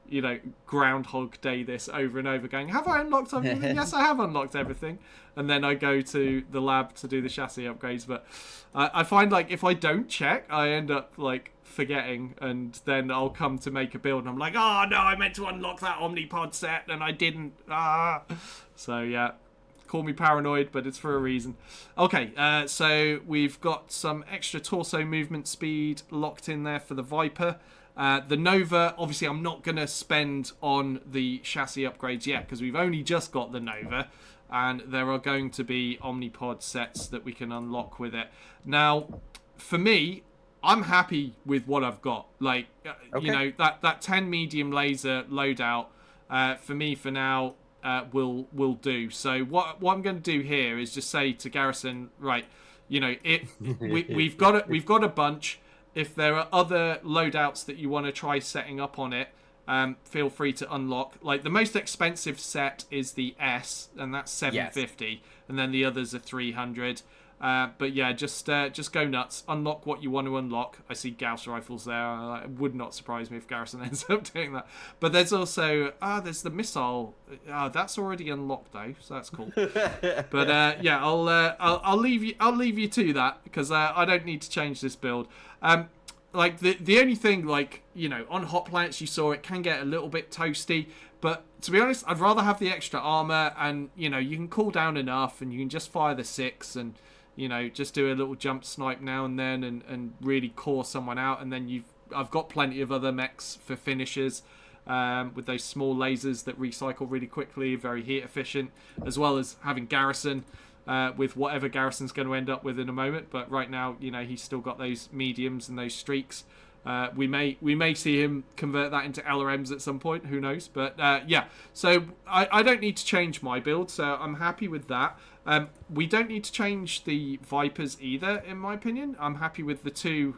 you know, Groundhog Day this over and over going, have I unlocked everything? Yes, I have unlocked everything. And then I go to the lab to do the chassis upgrades. But I find like if I don't check, I end up like forgetting, and then I'll come to make a build and I'm like, oh no, I meant to unlock that Omnipod set and I didn't. So yeah. Call me paranoid, but it's for a reason. Okay, so we've got some extra torso movement speed locked in there for the Viper. The Nova, obviously I'm not going to spend on the chassis upgrades yet because we've only just got the Nova, and there are going to be Omnipod sets that we can unlock with it. Now, for me, I'm happy with what I've got. Like, you know, that 10 medium laser loadout, for me for now, will do. So what I'm going to do here is just say to Garrison, right, you know, we've got a bunch. If there are other loadouts that you want to try setting up on it, feel free to unlock. Like the most expensive set is the S, and that's 750, and then the others are 300. But yeah, just go nuts. Unlock what you want to unlock. I see Gauss rifles there. It would not surprise me if Garrison ends up doing that. But there's also there's the missile. That's already unlocked though, so that's cool. But yeah, I'll leave you to that because I don't need to change this build. Like the only thing, like, you know, on hot planets you saw it can get a little bit toasty. But to be honest, I'd rather have the extra armor, and you know you can cool down enough, and you can just fire the 6 and. You know, just do a little jump snipe now and then and really core someone out. And then I've got plenty of other mechs for finishers with those small lasers that recycle really quickly, very heat efficient, as well as having Garrison with whatever Garrison's going to end up with in a moment. But right now, you know, he's still got those mediums and those streaks. We may see him convert that into LRMs at some point. Who knows? But yeah, so I don't need to change my build, so I'm happy with that. We don't need to change the Vipers either, in my opinion. I'm happy with the two,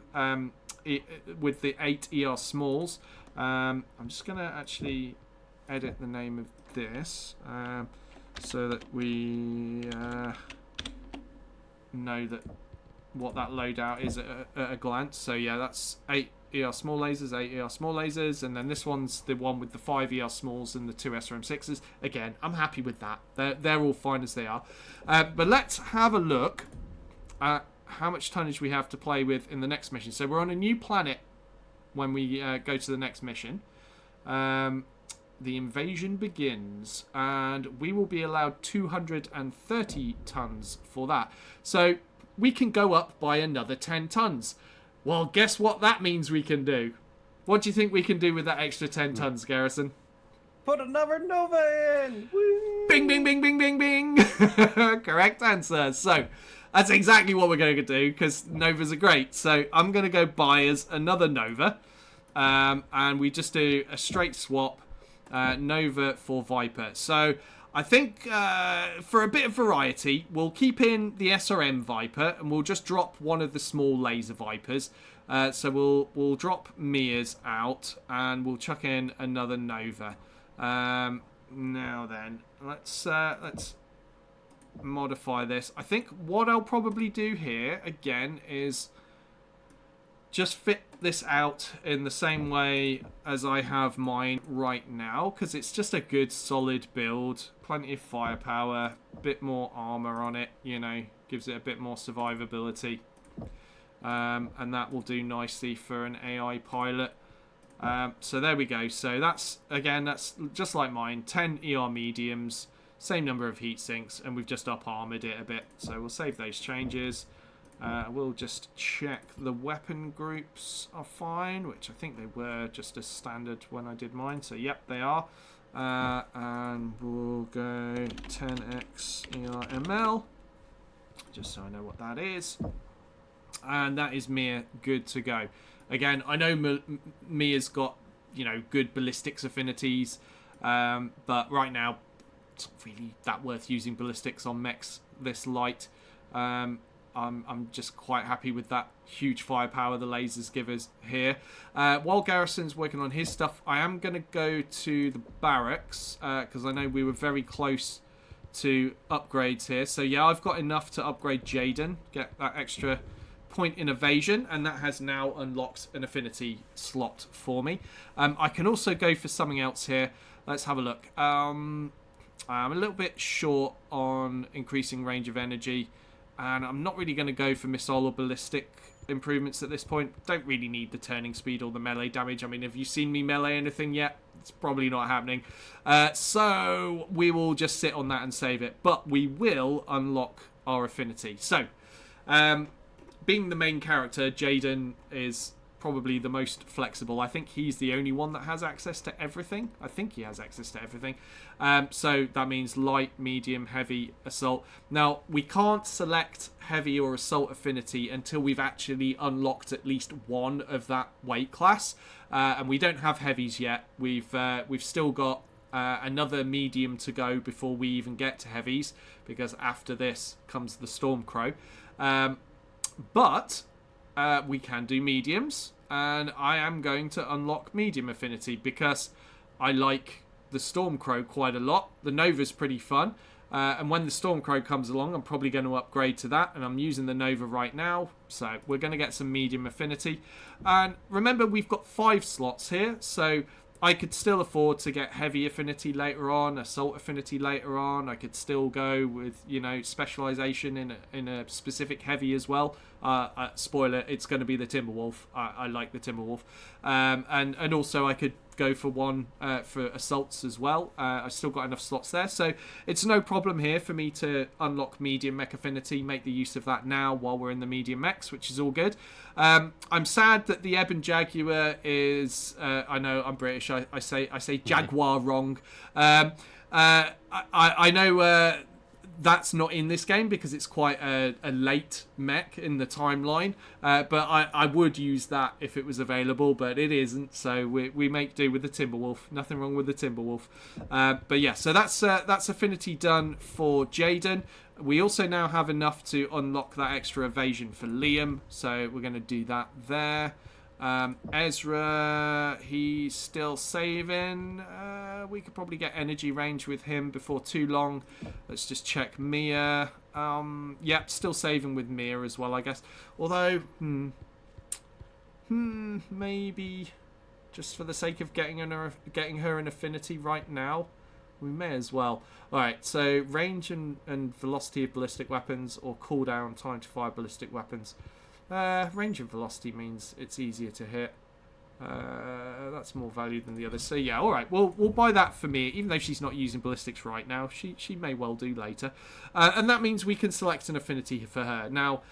with the 8 ER smalls. I'm just going to actually edit the name of this so that we know that what that loadout is at a glance. So yeah, that's 8 ER small lasers, 8 ER small lasers, and then this one's the one with the 5 ER smalls and the 2 SRM6s. Again, I'm happy with that. They're all fine as they are. But let's have a look at how much tonnage we have to play with in the next mission. So we're on a new planet when we go to the next mission. The invasion begins, and we will be allowed 230 tons for that. So we can go up by another 10 tons. Well, guess what that means we can do? What do you think we can do with that extra 10 tons, Garrison? Put another Nova in! Woo! Bing, bing, bing, bing, bing, bing! Correct answer. So that's exactly what we're going to do, because Novas are great. So I'm going to go buy us another Nova, and we just do a straight swap. Nova for Viper. So I think for a bit of variety, we'll keep in the SRM Viper and we'll just drop one of the small laser Vipers. So we'll drop Mia's out and we'll chuck in another Nova. Now then, let's modify this. I think what I'll probably do here again is just fit this out in the same way as I have mine right now, because it's just a good solid build, plenty of firepower, bit more armor on it, you know, gives it a bit more survivability, and that will do nicely for an AI pilot. So there we go. So that's just like mine, 10 ER mediums, same number of heat sinks, and we've just up armored it a bit. So we'll save those changes. We'll just check the weapon groups are fine, which I think they were just as standard when I did mine. So yep, they are. And we'll go 10x ERML, just so I know what that is. And that is Mia good to go. Again, I know Mia's got, you know, good ballistics affinities, but right now it's not really that worth using ballistics on mechs this light. I'm just quite happy with that huge firepower the lasers give us here. While Garrison's working on his stuff, I am going to go to the barracks, because I know we were very close to upgrades here. So yeah, I've got enough to upgrade Jaden, get that extra point in evasion, and that has now unlocked an affinity slot for me. I can also go for something else here. Let's have a look. I'm a little bit short on increasing range of energy, and I'm not really going to go for missile or ballistic improvements at this point. Don't really need the turning speed or the melee damage. I mean, have you seen me melee anything yet? It's probably not happening. So we will just sit on that and save it. But we will unlock our affinity. So, being the main character, Jaden is probably the most flexible. I think he's the only one that has access to everything. I think he has access to everything. So that means light, medium, heavy, assault. Now, we can't select heavy or assault affinity until we've actually unlocked at least one of that weight class. And we don't have heavies yet. We've still got another medium to go before we even get to heavies, because after this comes the Stormcrow. But we can do mediums, and I am going to unlock medium affinity because I like the Stormcrow quite a lot. The Nova's pretty fun, and when the Stormcrow comes along, I'm probably going to upgrade to that, and I'm using the Nova right now, so we're going to get some medium affinity. And remember, we've got 5 slots here, so I could still afford to get heavy affinity later on, assault affinity later on. I could still go with, you know, specialization in a specific heavy as well. Spoiler, it's going to be the Timberwolf. I like the Timberwolf. And also I could go for one for assaults as well. I've still got enough slots there, so it's no problem here for me to unlock medium mech affinity, make the use of that now while we're in the medium mechs, which is all good. I'm sad that the Ebon Jaguar is I know I'm British, I say Jaguar wrong. I know That's not in this game because it's quite a late mech in the timeline. But I would use that if it was available, but it isn't. So we make do with the Timberwolf. Nothing wrong with the Timberwolf. But yeah, so that's affinity done for Jaden. We also now have enough to unlock that extra evasion for Liam. So we're going to do that there. Ezra, he's still saving. We could probably get energy range with him before too long. Let's just check Mia. Yep, still saving with Mia as well, I guess. Although, maybe just for the sake of getting her an affinity right now, we may as well. Alright, so range and velocity of ballistic weapons, or cooldown time to fire ballistic weapons. Range and velocity means it's easier to hit. That's more value than the others. So yeah, alright, we'll buy that for Mia, even though she's not using ballistics right now. She may well do later. And that means we can select an affinity for her. Now,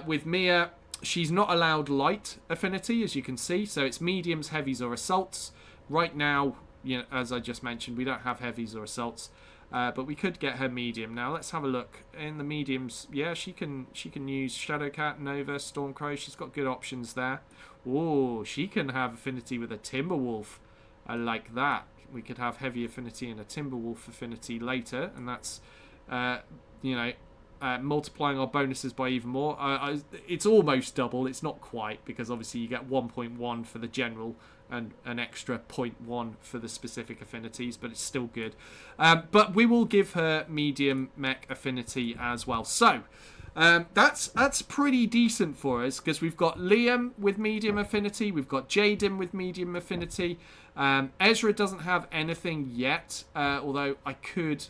with Mia, she's not allowed light affinity, as you can see. So it's mediums, heavies, or assaults. Right now, you know, as I just mentioned, we don't have heavies or assaults. But we could get her medium. Now let's have a look. In the mediums, yeah, she can use Shadowcat, Nova, Stormcrow. She's got good options there. Oh, she can have affinity with a Timberwolf. I like that. We could have heavy affinity and a Timberwolf affinity later, and that's multiplying our bonuses by even more. It's almost double. It's not quite, because obviously you get 1.1 for the general and an extra 0.1 for the specific affinities, but it's still good. But we will give her medium mech affinity as well. So that's pretty decent for us, because we've got Liam with medium affinity, we've got Jaden with medium affinity. Ezra doesn't have anything yet, although I could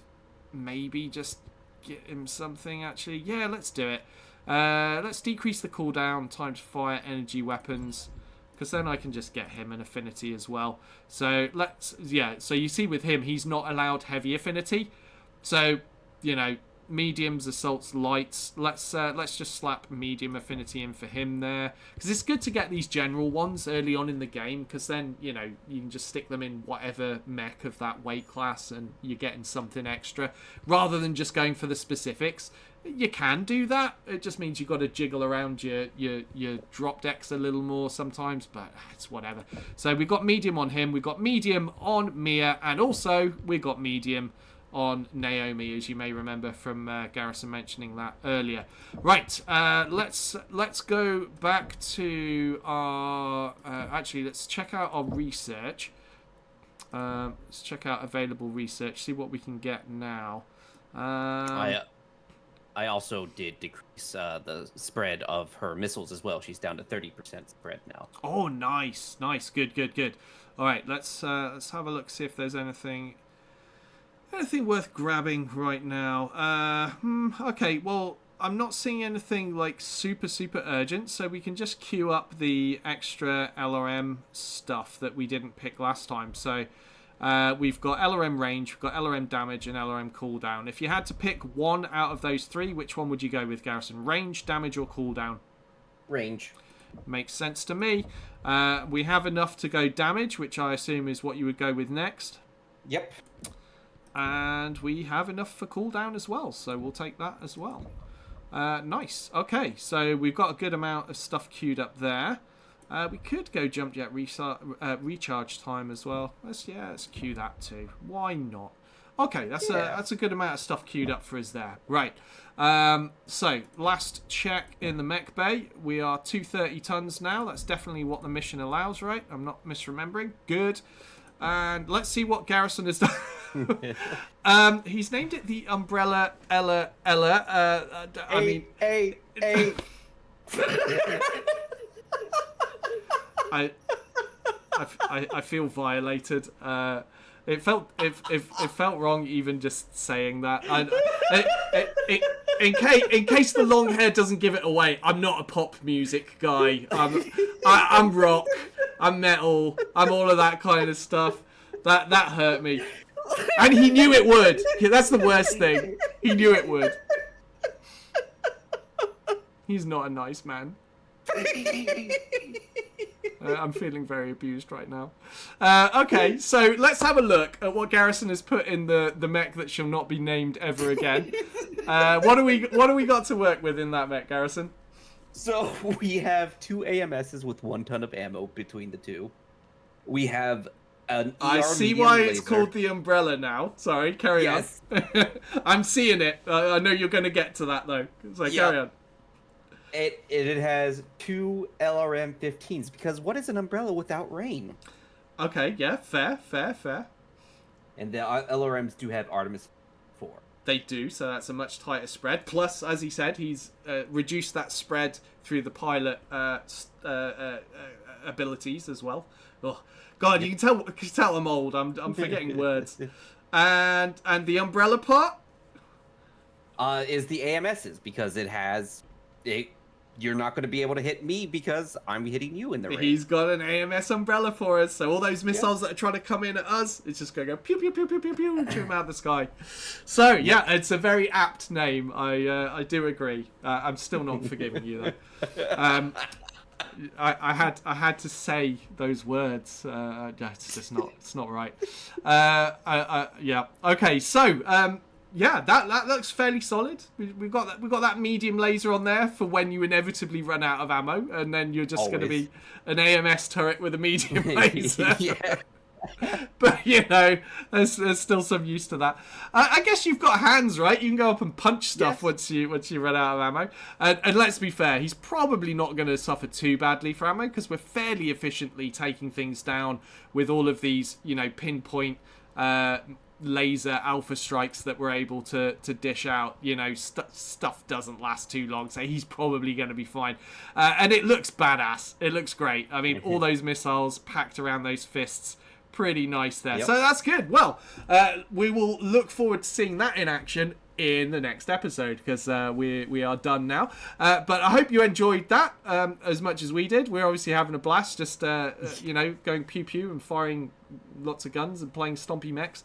maybe just get him something, actually. Yeah, let's do it. Let's decrease the cooldown time to fire energy weapons, because then I can just get him an affinity as well. So so you see with him, he's not allowed heavy affinity. So, you know, mediums, assaults, lights. Let's just slap medium affinity in for him there, because it's good to get these general ones early on in the game, because then, you know, you can just stick them in whatever mech of that weight class and you're getting something extra, rather than just going for the specifics. You can do that. It just means you've got to jiggle around your drop decks a little more sometimes, but it's whatever. So we've got medium on him, we've got medium on Mia, and also we've got medium on Naomi, as you may remember from Garrison mentioning that earlier. Right, let's go back to our... actually, let's check out our research. Let's check out available research, see what we can get now. I also did decrease the spread of her missiles as well. She's down to 30% spread now. Oh, nice. Good. All right, let's have a look, see if there's anything worth grabbing right now. Okay, well, I'm not seeing anything like super urgent, so we can just queue up the extra LRM stuff that we didn't pick last time. So we've got LRM range, we've got LRM damage, and LRM cooldown. If you had to pick one out of those three, which one would you go with, Garrison? Range, damage, or cooldown? Range. Makes sense to me. We have enough to go damage, which I assume is what you would go with next. Yep. And we have enough for cooldown as well, so we'll take that as well. Nice. Okay, so we've got a good amount of stuff queued up there. We could go jump jet recharge time as well. Let's queue that too. Why not? Okay, that's a good amount of stuff queued up for us there. Right. So last check in the mech bay. We are 230 tons now. That's definitely what the mission allows, right? I'm not misremembering. Good. And let's see what Garrison has done. He's named it the Umbrella Ella. I feel violated. It felt wrong even just saying that. In case the long hair doesn't give it away, I'm not a pop music guy. I'm rock. I'm metal. I'm all of that kind of stuff. That hurt me. And he knew it would. That's the worst thing. He knew it would. He's not a nice man. I'm feeling very abused right now. Okay, so let's have a look at what Garrison has put in the mech that shall not be named ever again. What do we got to work with in that mech, Garrison? So we have 2 AMSs with 1 ton of ammo between the two. We have an ER I see medium why it's laser. called the Umbrella now. Sorry, carry on. I'm seeing it. I know you're going to get to that though. So carry on. It has 2 LRM-15s, because what is an umbrella without rain? Okay, yeah, fair. And the LRMs do have Artemis 4. They do, so that's a much tighter spread. Plus, as he said, he's reduced that spread through the pilot abilities as well. Oh, God, you can tell I'm old. I'm forgetting words. And the umbrella part Is the AMSs, because it has you're not going to be able to hit me because I'm hitting you in the rain. He's got an AMS umbrella for us, so all those missiles that are trying to come in at us, it's just going to go pew pew pew pew pew pew and shoot them out of the sky. So yeah, it's a very apt name. I do agree. I'm still not forgiving you though. I had to say those words. It's just not. It's not right. Yeah. Okay. So yeah, that looks fairly solid. We've got that medium laser on there for when you inevitably run out of ammo, and then you're just going to be an AMS turret with a medium laser. Yeah. But you know, there's still some use to that. I guess you've got hands, right? You can go up and punch stuff once you run out of ammo. And let's be fair, he's probably not going to suffer too badly for ammo because we're fairly efficiently taking things down with all of these, you know, pinpoint laser alpha strikes that we're able to dish out. You know, stuff doesn't last too long, so he's probably going to be fine. And it looks badass. It looks great. I mean, all those missiles packed around those fists. Pretty nice there. So that's good. Well, we will look forward to seeing that in action in the next episode because we are done now. But I hope you enjoyed that as much as we did. We're obviously having a blast, just you know, going pew pew and firing lots of guns and playing stompy mechs.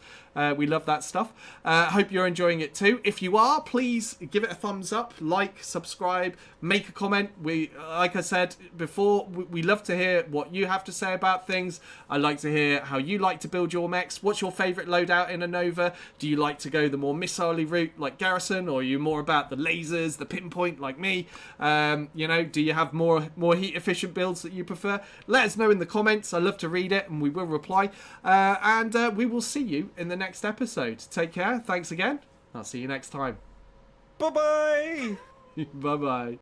We love that stuff. Hope you're enjoying it too. If you are, please give it a thumbs up, like, subscribe, make a comment. We, like I said before, we love to hear what you have to say about things. I like to hear how you like to build your mechs. What's your favourite loadout in a Nova? Do you like to go the more missile-y route like Garrison, or are you more about the lasers, the pinpoint like me? You know, do you have more heat-efficient builds that you prefer? Let us know in the comments. I love to read it, and we will reply. And we will see you in the next episode. Take care. Thanks again. I'll see you next time. Bye-bye. Bye-bye.